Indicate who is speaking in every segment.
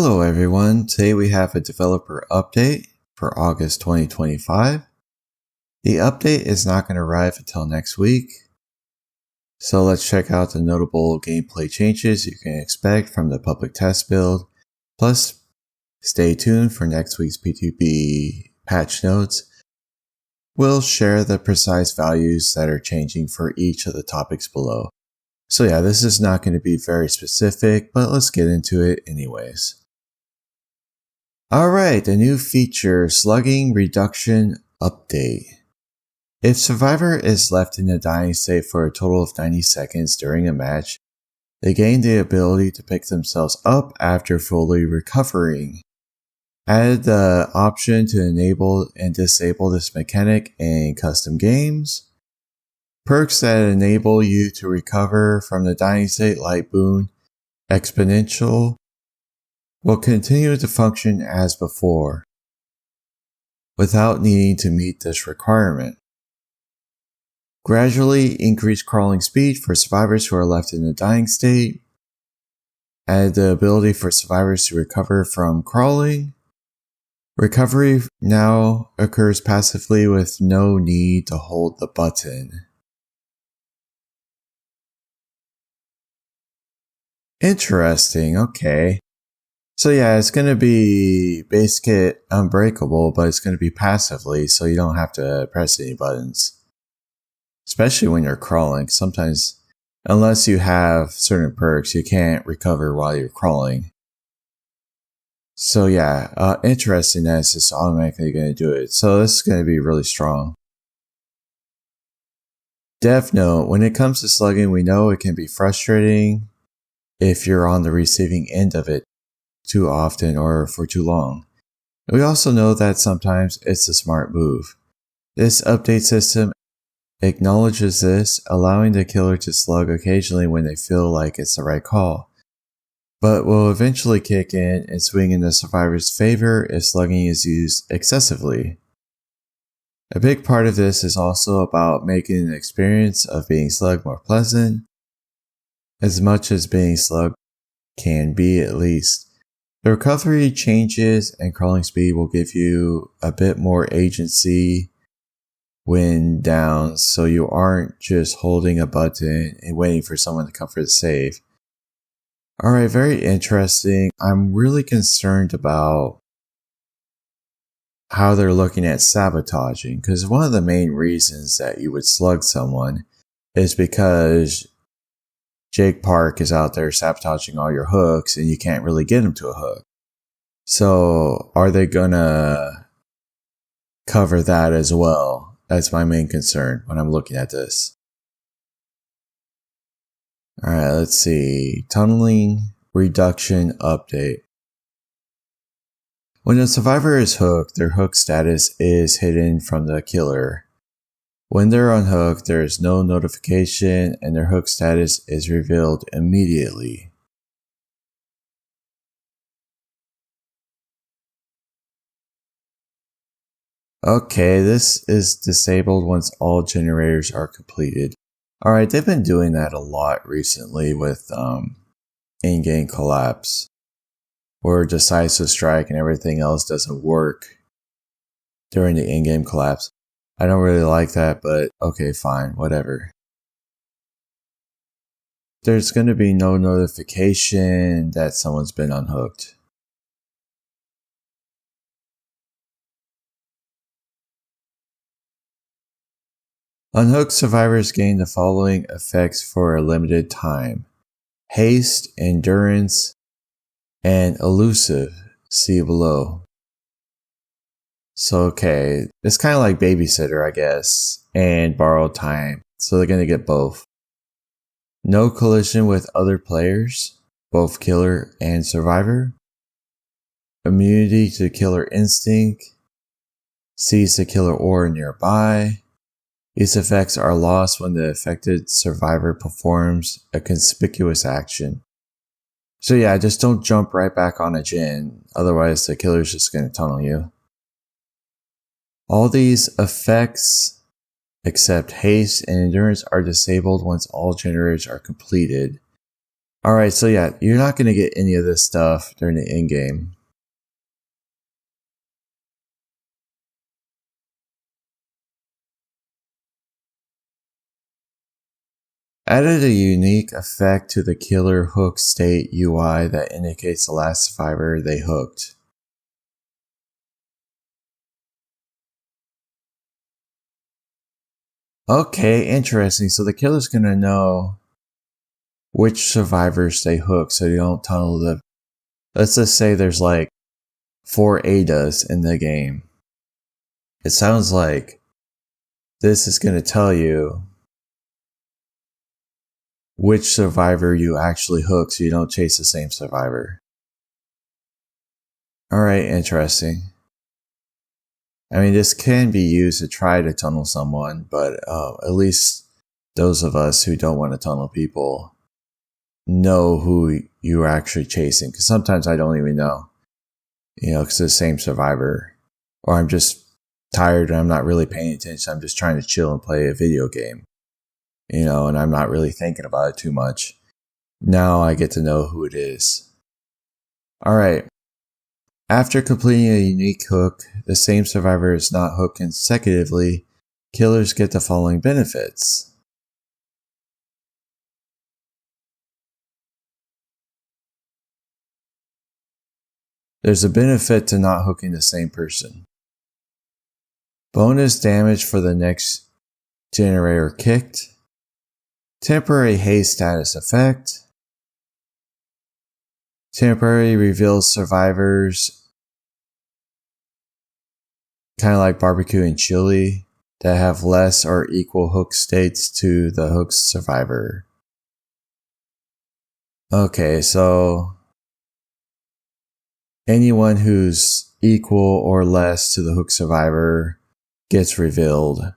Speaker 1: Hello everyone, today we have a developer update for August 2025. The update is not going to arrive until next week, so let's check out the notable gameplay changes you can expect from the public test build, plus stay tuned for next week's P2B patch notes. We'll share the precise values that are changing for each of the topics below. So yeah, this is not going to be very specific, but let's get into it anyways. Alright, a new feature, slugging reduction update. If survivor is left in a dying state for a total of 90 seconds during a match, they gain the ability to pick themselves up after fully recovering. Add the option to enable and disable this mechanic in custom games. Perks that enable you to recover from the dying state like boon exponential will continue to function as before, without needing to meet this requirement. Gradually increase crawling speed for survivors who are left in a dying state. Add the ability for survivors to recover from crawling. Recovery now occurs passively with no need to hold the button. Interesting, okay. So yeah, it's going to be base kit unbreakable, but it's going to be passively, so you don't have to press any buttons. Especially when you're crawling. Sometimes, unless you have certain perks, you can't recover while you're crawling. So yeah, interesting that it's just automatically going to do it. So this is going to be really strong. Dev note, when it comes to slugging, we know it can be frustrating if you're on the receiving end of it too often or for too long. We also know that sometimes it's a smart move. This update system acknowledges this, allowing the killer to slug occasionally when they feel like it's the right call, but will eventually kick in and swing in the survivor's favor if slugging is used excessively. A big part of this is also about making the experience of being slugged more pleasant, as much as being slugged can be at least. The recovery changes and crawling speed will give you a bit more agency when down, so you aren't just holding a button and waiting for someone to come for the save. Alright, very interesting. I'm really concerned about how they're looking at sabotaging, because one of the main reasons that you would slug someone is because Jake Park is out there sabotaging all your hooks and you can't really get him to a hook. So are they gonna cover that as well? That's my main concern when I'm looking at this. Alright, let's see. Tunneling reduction update. When a survivor is hooked, their hook status is hidden from the killer. When they're unhooked, there is no notification and their hook status is revealed immediately. Okay, this is disabled once all generators are completed. Alright, they've been doing that a lot recently with in-game collapse, where decisive strike and everything else doesn't work during the in-game collapse. I don't really like that, but okay, fine, whatever. There's going to be no notification that someone's been unhooked. Unhooked survivors gain the following effects for a limited time: haste, endurance, and elusive. See below. So okay, it's kind of like babysitter, I guess, and borrowed time, so they're going to get both. No collision with other players, both killer and survivor. Immunity to killer instinct. Sees the killer aura nearby. These effects are lost when the affected survivor performs a conspicuous action. So yeah, just don't jump right back on a gen, otherwise the killer's just going to tunnel you. All these effects, except haste and endurance, are disabled once all generators are completed. Alright, so yeah, you're not going to get any of this stuff during the end game. Added a unique effect to the killer hook state UI that indicates the last survivor they hooked. Okay, interesting. So the killer's gonna know which survivors they hook so you don't tunnel the... Let's just say there's like 4 Adas in the game. It sounds like this is gonna tell you which survivor you actually hook so you don't chase the same survivor. Alright, interesting. I mean, this can be used to try to tunnel someone, but at least those of us who don't want to tunnel people know who you're actually chasing. Because sometimes I don't even know, because it's the same survivor. Or I'm just tired and I'm not really paying attention. I'm just trying to chill and play a video game, and I'm not really thinking about it too much. Now I get to know who it is. Alright. After completing a unique hook, the same survivor is not hooked consecutively. Killers get the following benefits. There's a benefit to not hooking the same person. Bonus damage for the next generator kicked. Temporary haste status effect. Temporary reveals survivors, kind of like barbecue and chili, that have less or equal hook states to the hook survivor. Okay, so anyone who's equal or less to the hook survivor gets revealed.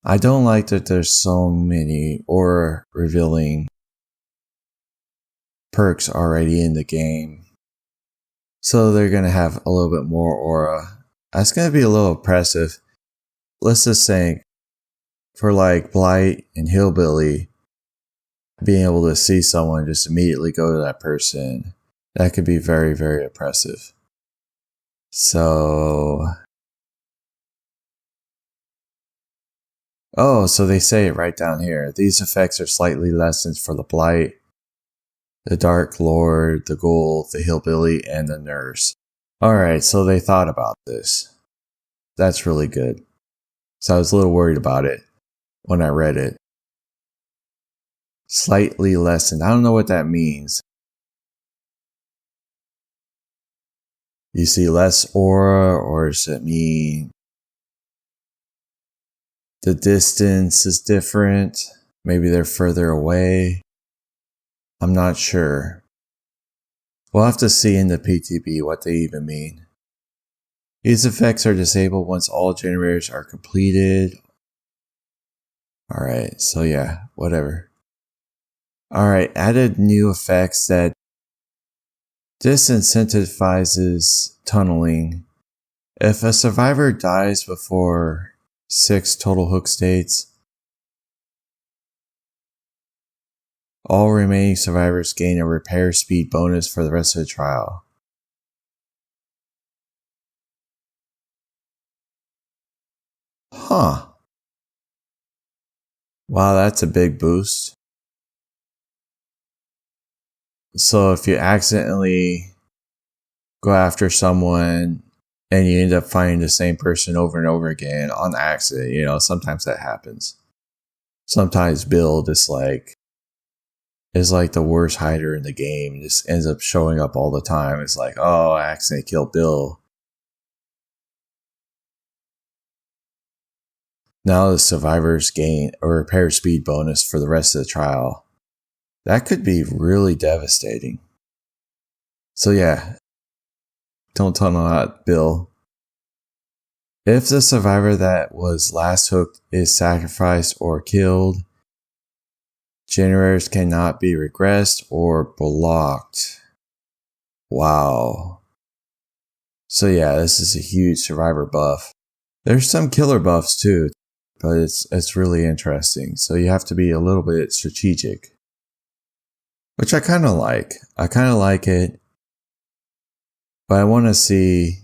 Speaker 1: I don't like that there's so many aura revealing perks already in the game. So they're going to have a little bit more aura. That's going to be a little oppressive. Let's just say for like Blight and Hillbilly, being able to see someone just immediately go to that person, that could be very, very oppressive. So they say it right down here. These effects are slightly lessened for the Blight, the Dark Lord, the Ghoul, the Hillbilly, and the Nurse. Alright, so they thought about this. That's really good. So I was a little worried about it when I read it. Slightly lessened. I don't know what that means. You see less aura, or does it mean the distance is different? Maybe they're further away. I'm not sure. We'll have to see in the PTB what they even mean. These effects are disabled once all generators are completed. Alright, so yeah, whatever. Alright, added new effects that disincentivizes tunneling. If a survivor dies before 6 total hook states, all remaining survivors gain a repair speed bonus for the rest of the trial. Huh. Wow, that's a big boost. So if you accidentally go after someone and you end up finding the same person over and over again on accident, sometimes that happens. Sometimes Bill just is like the worst hider in the game. Just ends up showing up all the time. It's like, oh, I accidentally killed Bill. Now the survivors gain a repair speed bonus for the rest of the trial. That could be really devastating. So yeah, don't tunnel out Bill. If the survivor that was last hooked is sacrificed or killed, generators cannot be regressed or blocked. Wow. So yeah, this is a huge survivor buff. There's some killer buffs too, but it's really interesting. So you have to be a little bit strategic. which I kind of like. I kind of like it, but I want to see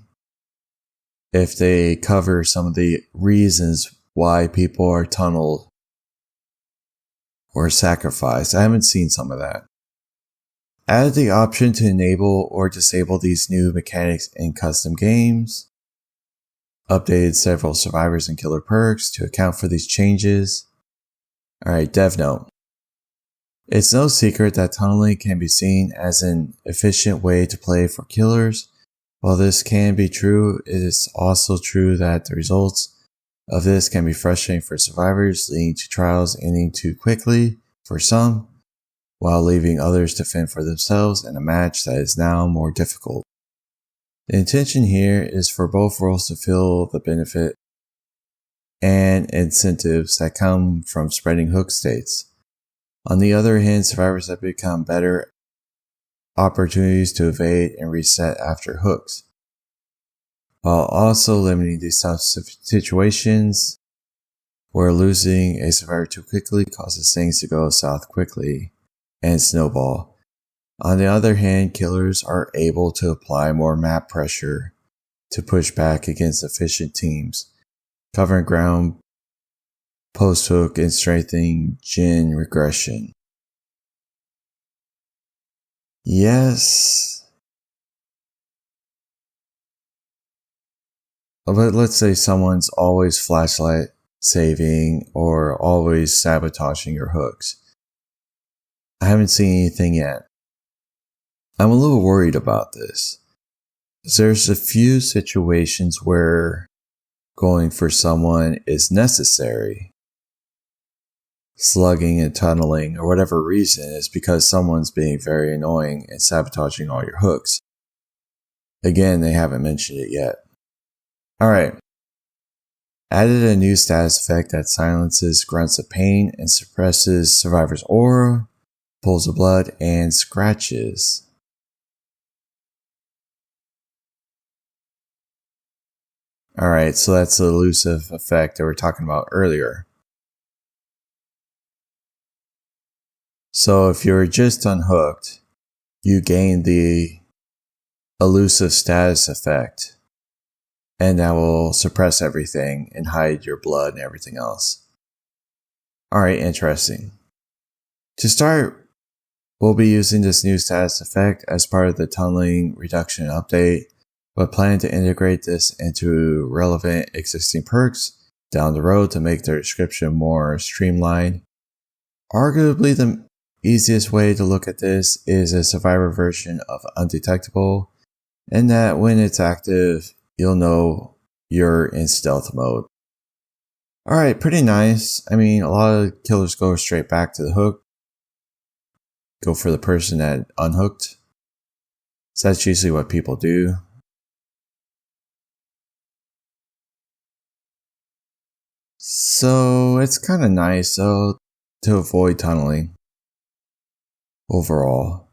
Speaker 1: if they cover some of the reasons why people are tunneled or sacrificed. I haven't seen some of that. Added the option to enable or disable these new mechanics in custom games. Updated several survivors and killer perks to account for these changes. Alright, dev note. It's no secret that tunneling can be seen as an efficient way to play for killers. While this can be true, it is also true that the results of this can be frustrating for survivors, leading to trials ending too quickly for some, while leaving others to fend for themselves in a match that is now more difficult. The intention here is for both roles to feel the benefit and incentives that come from spreading hook states. On the other hand, survivors have become better opportunities to evade and reset after hooks, while also limiting these tough situations where losing a survivor too quickly causes things to go south quickly and snowball. On the other hand, killers are able to apply more map pressure to push back against efficient teams, covering ground post-hook and strengthening gen regression. Yes. But let's say someone's always flashlight saving or always sabotaging your hooks. I haven't seen anything yet. I'm a little worried about this. There's a few situations where going for someone is necessary. Slugging and tunneling, or whatever reason, is because someone's being very annoying and sabotaging all your hooks. Again, they haven't mentioned it yet. Alright. Added a new status effect that silences grunts of pain and suppresses survivor's aura, pulls of blood, and scratches. Alright, so that's the elusive effect that we were talking about earlier. So if you're just unhooked, you gain the elusive status effect, and that will suppress everything and hide your blood and everything else. Alright, interesting. To start, we'll be using this new status effect as part of the tunneling reduction update, but plan to integrate this into relevant existing perks down the road to make their description more streamlined. Arguably, the easiest way to look at this is a survivor version of undetectable, and that when it's active, you'll know you're in stealth mode. Alright, pretty nice. I mean, a lot of killers go straight back to the hook. Go for the person that unhooked. So that's usually what people do. So it's kind of nice though to avoid tunneling overall.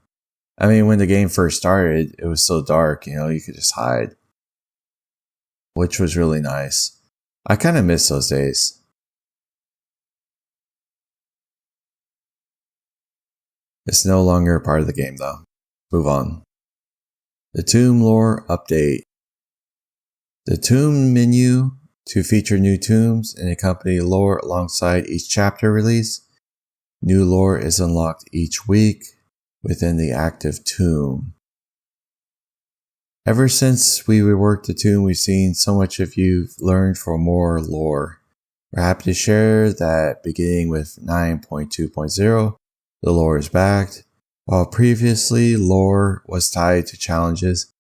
Speaker 1: I mean, when the game first started, it was so dark, you could just hide, which was really nice. I kind of miss those days. It's no longer a part of the game though. Move on. The Tomb Lore Update. The Tomb menu to feature new tombs and accompany lore alongside each chapter release. New lore is unlocked each week within the active tomb. Ever since we reworked the tomb, we've seen so much of you've learned for more lore. We're happy to share that beginning with 9.2.0, the lore is backed. While previously lore was tied to challenges,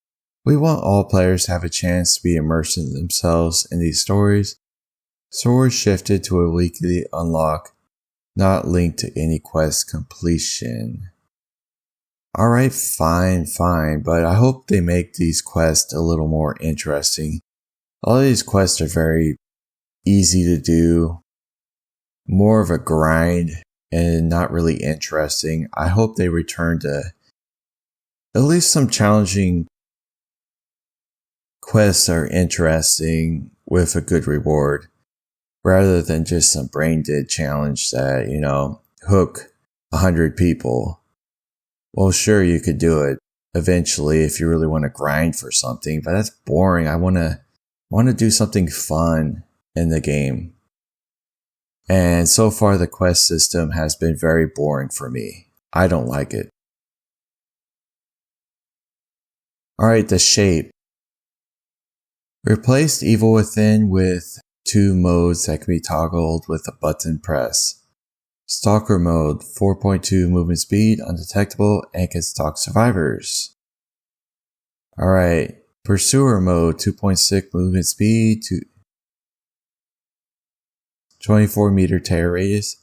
Speaker 1: we want all players to have a chance to be immersing themselves in these stories, so we're shifted to a weekly unlock, not linked to any quest completion. Alright, fine, but I hope they make these quests a little more interesting. All of these quests are very easy to do, more of a grind, and not really interesting. I hope they return to at least some challenging quests are interesting with a good reward, rather than just some brain dead challenge that, hook 100 people. Well, sure, you could do it eventually if you really want to grind for something, but that's boring. I want to do something fun in the game. And so far the quest system has been very boring for me. I don't like it. Alright, the shape. Replaced Evil Within with 2 modes that can be toggled with a button press. Stalker mode, 4.2 movement speed, undetectable, and can stalk survivors. Alright, Pursuer mode, 2.6 movement speed, 24 meter tear radius,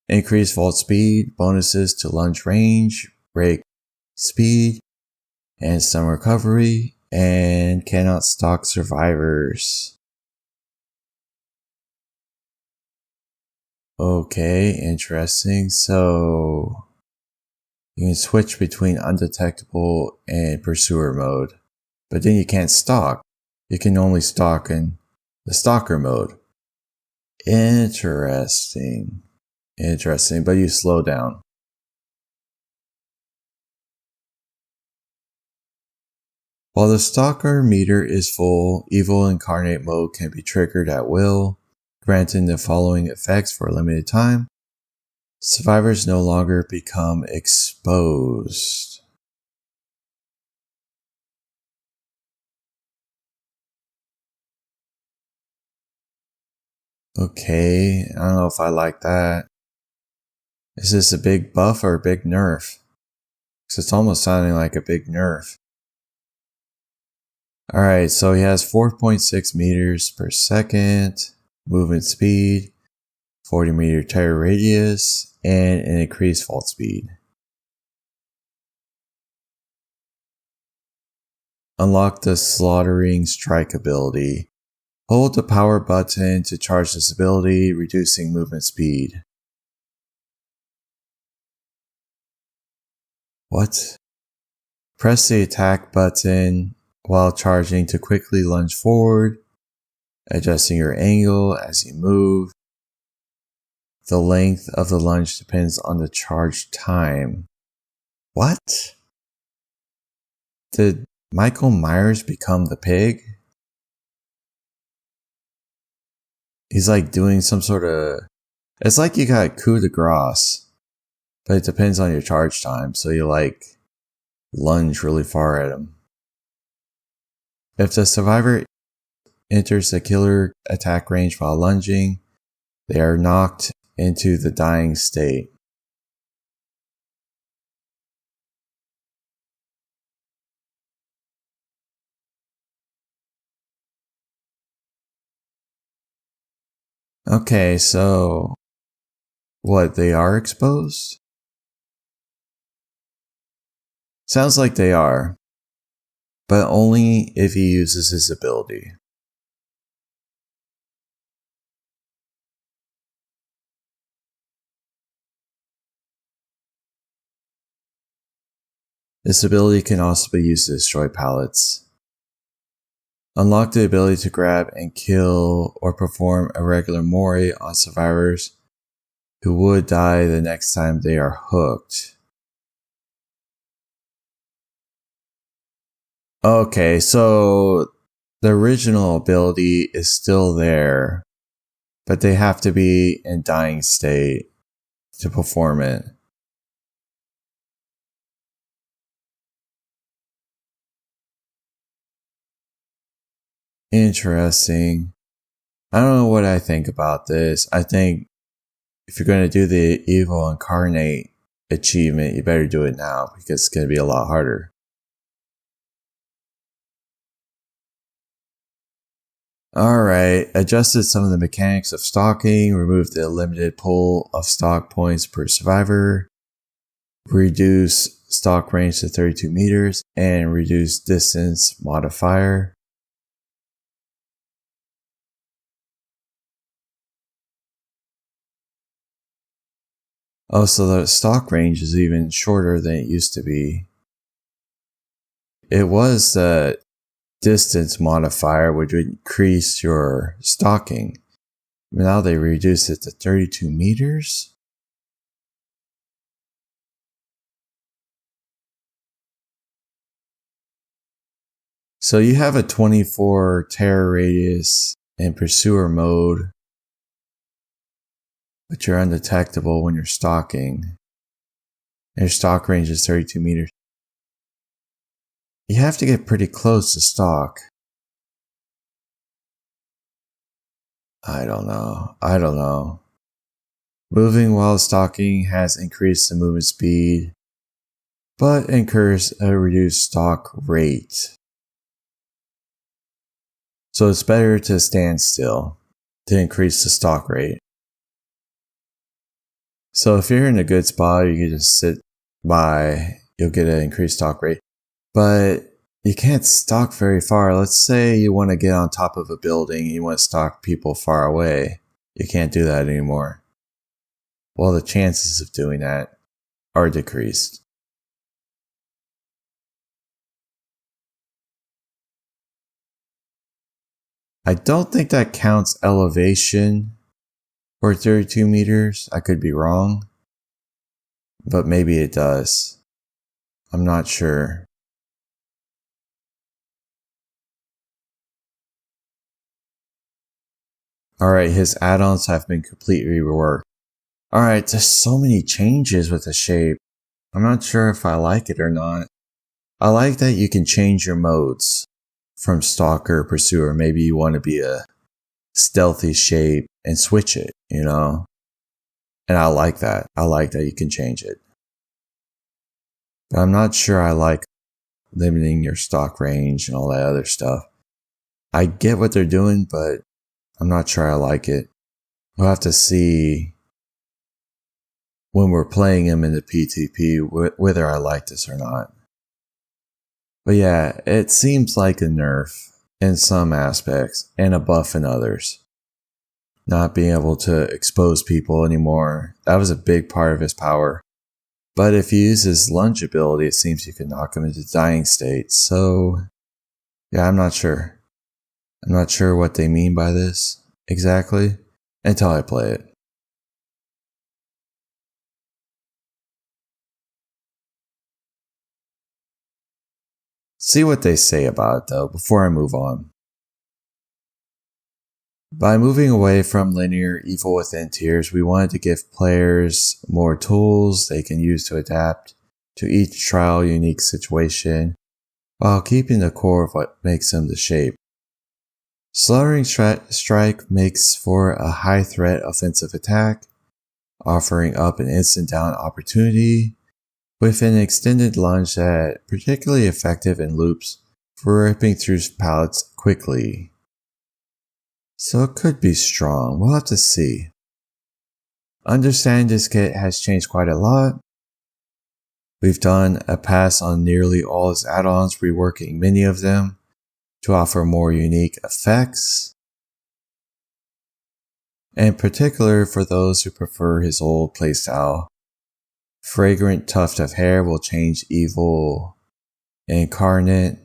Speaker 1: increased vault speed, bonuses to lunge range, break speed, and some recovery, and cannot stalk survivors. Okay, interesting. So you can switch between undetectable and pursuer mode, but then you can't stalk. You can only stalk in the stalker mode. Interesting, but you slow down. While the stalker meter is full, evil incarnate mode can be triggered at will, granting the following effects for a limited time. Survivors no longer become exposed. Okay, I don't know if I like that. Is this a big buff or a big nerf? Because it's almost sounding like a big nerf. Alright, so he has 4.6 meters per second, movement speed, 40 meter tear radius, and an increased vault speed. Unlock the Slaughtering Strike ability. Hold the power button to charge this ability, reducing movement speed. What? Press the attack button while charging to quickly lunge forward, adjusting your angle as you move. The length of the lunge depends on the charge time. What? Did Michael Myers become the pig? He's like doing some sort of... It's like you got coup de grace, but it depends on your charge time, so you like lunge really far at him. If the survivor enters the killer attack range while lunging, they are knocked into the dying state. Okay, so what, they are exposed? Sounds like they are, but only if he uses his ability. This ability can also be used to destroy pallets. Unlock the ability to grab and kill or perform a regular mori on survivors who would die the next time they are hooked. Okay, so the original ability is still there, but they have to be in dying state to perform it. Interesting. I don't know what I think about this. I think if you're going to do the Evil Incarnate achievement, you better do it now because it's going to be a lot harder. Alright, adjusted some of the mechanics of stalking, removed the limited pool of stalk points per survivor, reduce stalk range to 32 meters, and reduce distance modifier. Oh, so the stalk range is even shorter than it used to be. It was the distance modifier which would increase your stalking. Now they reduced it to 32 meters? So you have a 24 terror radius in pursuer mode, but you're undetectable when you're stalking. Your stalk range is 32 meters. You have to get pretty close to stalk. I don't know. Moving while stalking has increased the movement speed, but incurs a reduced stalk rate. So it's better to stand still to increase the stalk rate. So if you're in a good spot, you can just sit by, you'll get an increased stalk rate. But you can't stalk very far. Let's say you want to get on top of a building, you want to stalk people far away. You can't do that anymore. Well, the chances of doing that are decreased. I don't think that counts elevation for 32 meters. I could be wrong, but maybe it does. I'm not sure. Alright, his add-ons have been completely reworked. Alright, there's so many changes with the shape. I'm not sure if I like it or not. I like that you can change your modes from stalker, pursuer. Maybe you want to be a stealthy shape and switch it, you know? And I like that. I like that you can change it. But I'm not sure I like limiting your stalk range and all that other stuff. I get what they're doing, but I'm not sure I like it. We'll have to see when we're playing him in the PTP whether I like this or not. But yeah, it seems like a nerf in some aspects and a buff in others. Not being able to expose people anymore, that was a big part of his power. But if you use his lunge ability, it seems you can knock him into dying state. So, yeah, I'm not sure. I'm not sure what they mean by this exactly until I play it. See what they say about it though before I move on. By moving away from linear Evil Within tiers, we wanted to give players more tools they can use to adapt to each trial unique situation while keeping the core of what makes them the shape. Slaughtering Strike makes for a high threat offensive attack, offering up an instant down opportunity with an extended lunge that particularly effective in loops for ripping through pallets quickly. So it could be strong, we'll have to see. Understand this kit has changed quite a lot. We've done a pass on nearly all his add-ons, reworking many of them to offer more unique effects. In particular for those who prefer his old playstyle. Fragrant Tuft of Hair will change Evil Incarnate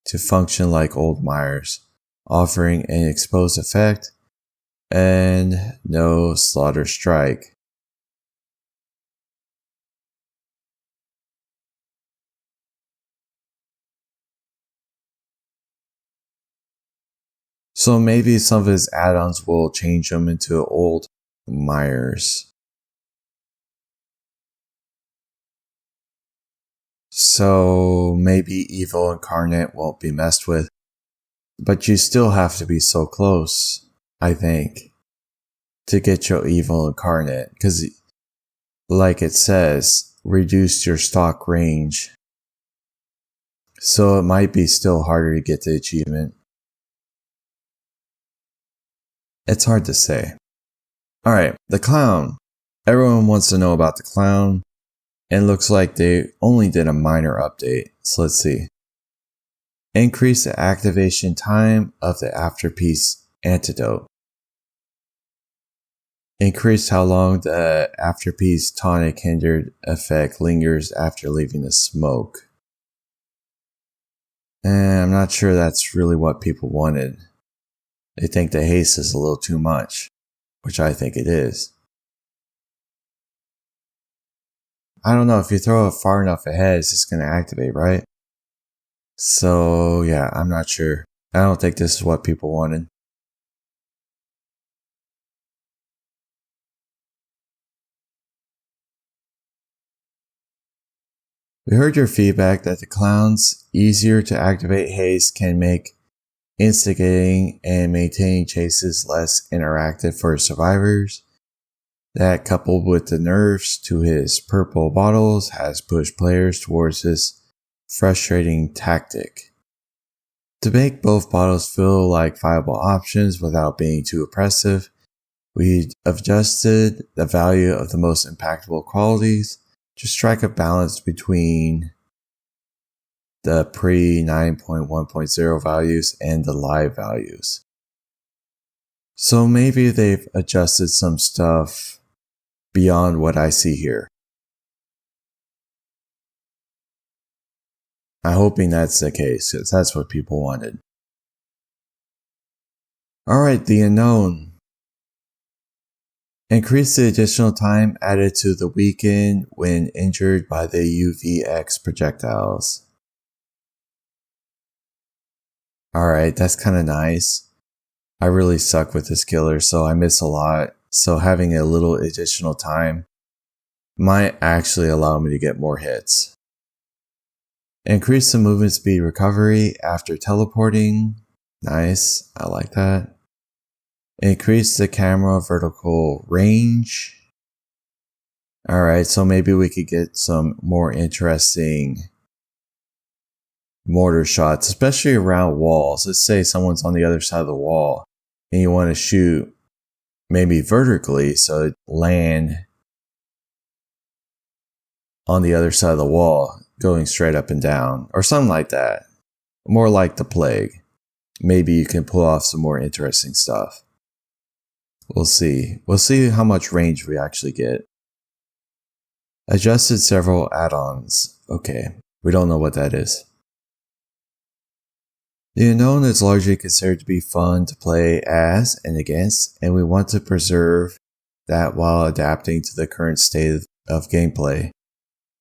Speaker 1: to function like old Myers, offering an exposed effect and no Slaughter Strike. So maybe some of his add-ons will change him into old Myers. So maybe Evil Incarnate won't be messed with. But you still have to be so close, I think, to get your Evil Incarnate. Because, like it says, reduce your stock range. So it might be still harder to get the achievement. It's hard to say. Alright, the clown. Everyone wants to know about the clown. And looks like they only did a minor update. So let's see. Increase the activation time of the Afterpiece Antidote. Increase how long the Afterpiece Tonic Hindered effect lingers after leaving the smoke. And I'm not sure that's really what people wanted. They think the haste is a little too much, which I think it is. I don't know, if you throw it far enough ahead, it's just going to activate, right? So yeah, I'm not sure. I don't think this is what people wanted. We heard your feedback that the clown's easier to activate haste can make instigating and maintaining chases less interactive for survivors. That, coupled with the nerfs to his purple bottles, has pushed players towards this frustrating tactic. To make both bottles feel like viable options without being too oppressive, we adjusted the value of the most impactful qualities to strike a balance between the pre 9.1.0 values and the live values. So maybe they've adjusted some stuff beyond what I see here. I'm hoping that's the case, because that's what people wanted. Alright, the unknown. Increase the additional time added to the weaken when injured by the UVX projectiles. Alright, that's kind of nice. I really suck with this killer, so I miss a lot. So having a little additional time might actually allow me to get more hits. Increase the movement speed recovery after teleporting. Nice, I like that. Increase the camera vertical range. Alright, so maybe we could get some more interesting mortar shots, especially around walls. Let's say someone's on the other side of the wall and you want to shoot maybe vertically so it land on the other side of the wall, going straight up and down, or something like that. More like the plague. Maybe you can pull off some more interesting stuff. We'll see. We'll see how much range we actually get. Adjusted several add-ons. Okay, we don't know what that is. The unknown is largely considered to be fun to play as and against, and we want to preserve that while adapting to the current state of gameplay.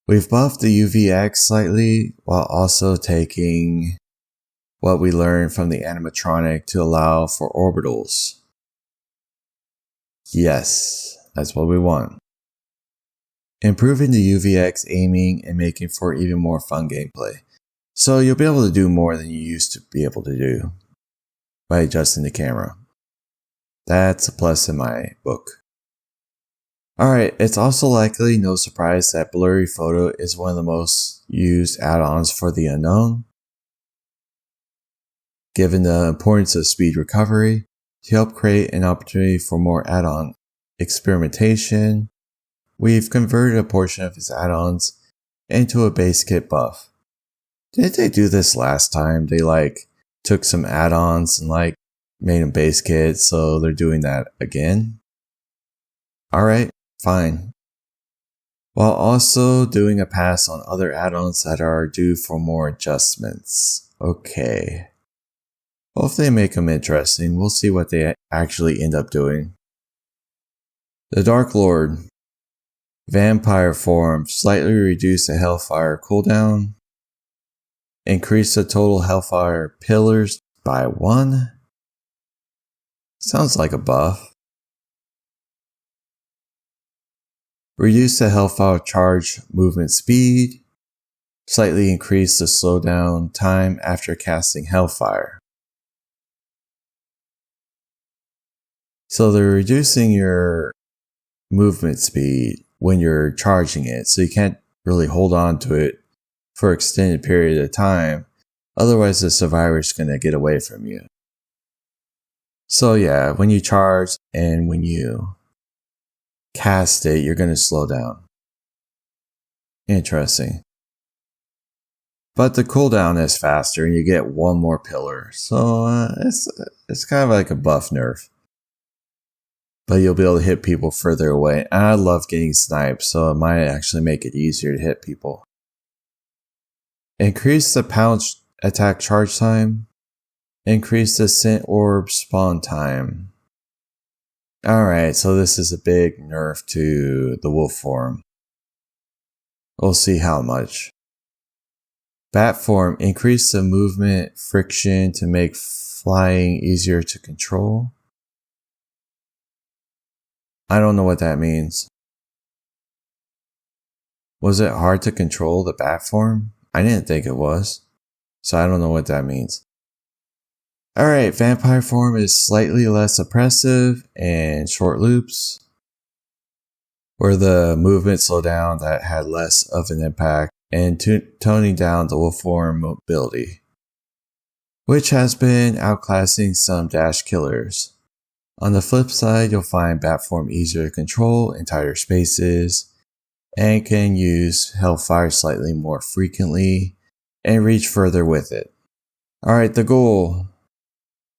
Speaker 1: We've buffed the UVX slightly while also taking what we learned from the animatronic to allow for orbitals. Yes, that's what we want. Improving the UVX aiming and making for even more fun gameplay. So you'll be able to do more than you used to be able to do by adjusting the camera. That's a plus in my book. Alright, it's also likely no surprise that blurry photo is one of the most used add-ons for the unknown. Given the importance of speed recovery, to help create an opportunity for more add-on experimentation, we've converted a portion of its add-ons into a base kit buff. Didn't they do this last time? They took some add-ons and made them base kits, so they're doing that again? Alright, fine. While also doing a pass on other add-ons that are due for more adjustments. Okay. Well, if they make them interesting, we'll see what they actually end up doing. The Dark Lord. Vampire form. Slightly reduce the Hellfire cooldown. Increase the total Hellfire pillars by 1. Sounds like a buff. Reduce the Hellfire charge movement speed. Slightly increase the slowdown time after casting Hellfire. So they're reducing your movement speed when you're charging it, so you can't really hold on to it for an extended period of time. Otherwise, the survivor's going to get away from you. So yeah, when you charge and when you cast it, you're going to slow down. Interesting. But the cooldown is faster and you get one more pillar. So it's kind of like a buff nerf. But you'll be able to hit people further away. And I love getting sniped, so it might actually make it easier to hit people. Increase the pounce attack charge time. Increase the scent orb spawn time. Alright, so this is a big nerf to the wolf form. We'll see how much. Bat form increase the movement friction to make flying easier to control. I don't know what that means. Was it hard to control the bat form? I didn't think it was, so I don't know what that means. Alright, vampire form is slightly less oppressive and short loops, where the movement slowed down that had less of an impact, and toning down the wolf form mobility, which has been outclassing some dash killers. On the flip side, you'll find bat form easier to control in tighter spaces, and can use hellfire slightly more frequently and reach further with it. Alright, the goal.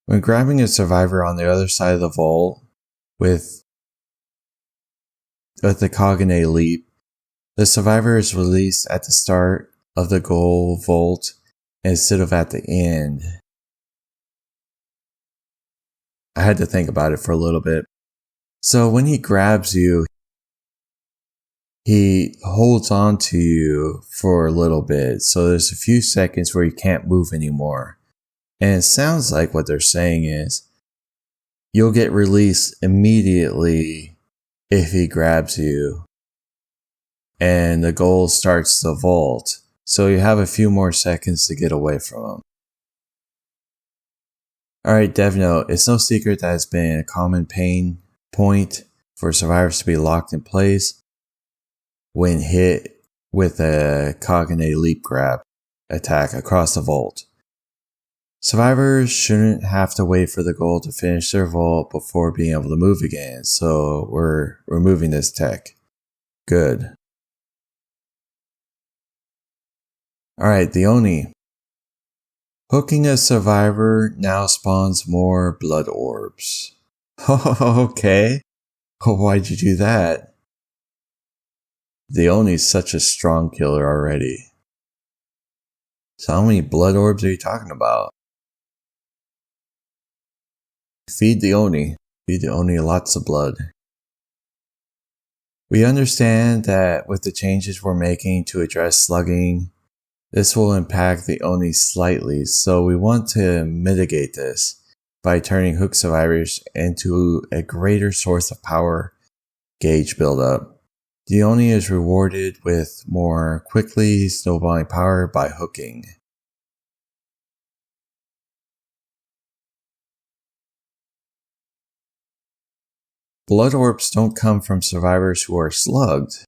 Speaker 1: When grabbing a survivor on the other side of the vault with the Kagane leap, the survivor is released at the start of the goal vault instead of at the end. I had to think about it for a little bit. So when he grabs you, he holds on to you for a little bit. So there's a few seconds where you can't move anymore. And it sounds like what they're saying is you'll get released immediately if he grabs you. And the goal starts the vault. So you have a few more seconds to get away from him. Alright, dev note, it's no secret that it's been a common pain point for survivors to be locked in place when hit with a Kagane leap grab attack across the vault. Survivors shouldn't have to wait for the goal to finish their vault before being able to move again, so we're removing this tech. Good. Alright, the Oni. Hooking a survivor now spawns more blood orbs. Okay. Why'd you do that? The Oni's such a strong killer already. So how many blood orbs are you talking about? Feed the Oni. Feed the Oni lots of blood. We understand that with the changes we're making to address slugging, this will impact the Oni slightly, so we want to mitigate this by turning hook survivors into a greater source of power gauge buildup. The Oni is rewarded with more quickly snowballing power by hooking. Blood orbs don't come from survivors who are slugged.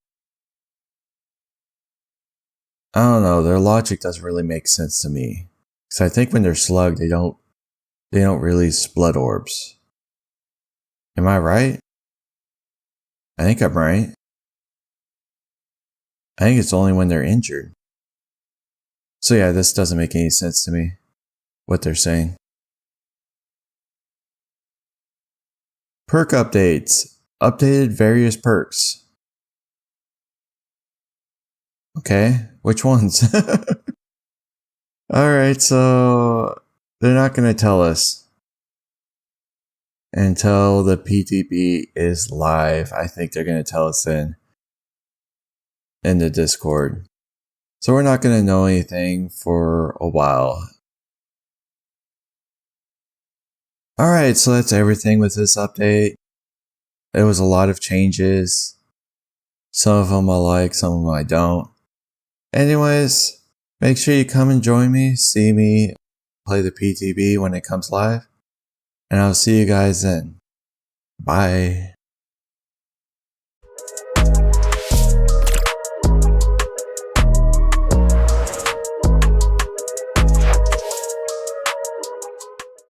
Speaker 1: I don't know, their logic doesn't really make sense to me. Because I think when they're slugged, they don't release blood orbs. Am I right? I think I'm right. I think it's only when they're injured. So yeah, this doesn't make any sense to me, what they're saying. Perk updates. Updated various perks. Okay, which ones? Alright, so they're not going to tell us until the PTB is live. I think they're going to tell us then in the Discord. So we're not going to know anything for a while. Alright, so that's everything with this update. There was a lot of changes. Some of them I like, some of them I don't. Anyways, make sure you come and join me, see me play the PTB when it comes live. And I'll see you guys then. Bye.